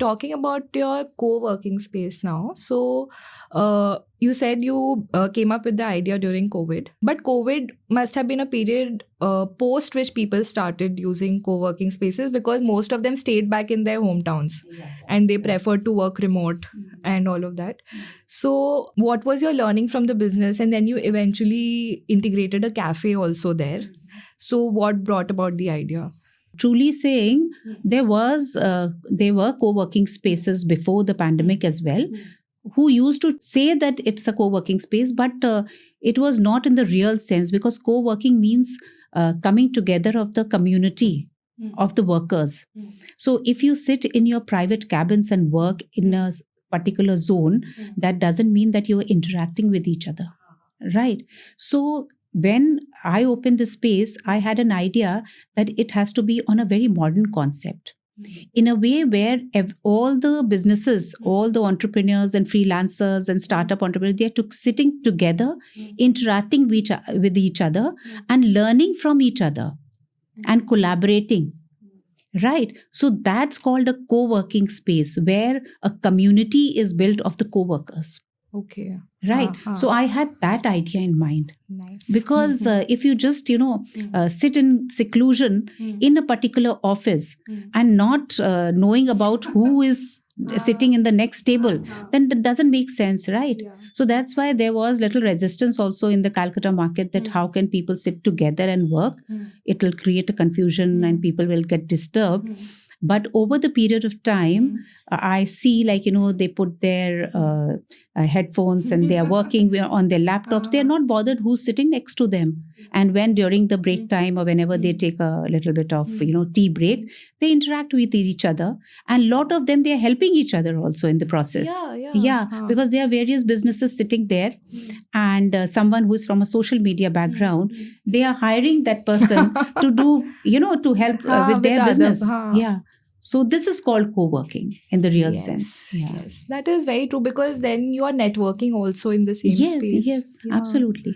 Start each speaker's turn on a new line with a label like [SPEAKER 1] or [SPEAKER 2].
[SPEAKER 1] talking about your co-working space now. So you said you came up with the idea during COVID, but COVID must have been a period post which people started using co-working spaces, because most of them stayed back in their hometowns and they preferred to work remote and all of that. So what was your learning from the business? And then you eventually integrated a cafe also there. So what brought about the idea?
[SPEAKER 2] Truly saying, there were co-working spaces before the pandemic as well, who used to say that it's a co-working space, but it was not in the real sense, because co-working means coming together of the community of the workers. So if you sit in your private cabins and work in a particular zone, that doesn't mean that you're interacting with each other, right? So when I opened the space, I had an idea that it has to be on a very modern concept, in a way where all the businesses, all the entrepreneurs and freelancers and startup entrepreneurs, they are sitting together, interacting with each other and learning from each other and collaborating. Right. So that's called a co-working space, where a community is built of the co-workers.
[SPEAKER 1] Okay.
[SPEAKER 2] Right. So I had that idea in mind.
[SPEAKER 1] Nice.
[SPEAKER 2] Because if you just, sit in seclusion in a particular office and not knowing about who is sitting in the next table, then that doesn't make sense, right?
[SPEAKER 1] Yeah.
[SPEAKER 2] So that's why there was little resistance also in the Calcutta market, that how can people sit together and work? It will create a confusion and people will get disturbed. But over the period of time, I see they put their headphones and they are working on their laptops. They are not bothered who's sitting next to them. And when during the break time or whenever they take a little bit of, tea break, they interact with each other. And a lot of them, they are helping each other also in the process. Yeah, because there are various businesses sitting there, and someone who is from a social media background, they are hiring that person to do, to help with their business. Yeah. So this is called co-working in the real sense. Yeah.
[SPEAKER 1] Yes, that is very true, because then you are networking also in the same space.
[SPEAKER 2] Yes, absolutely.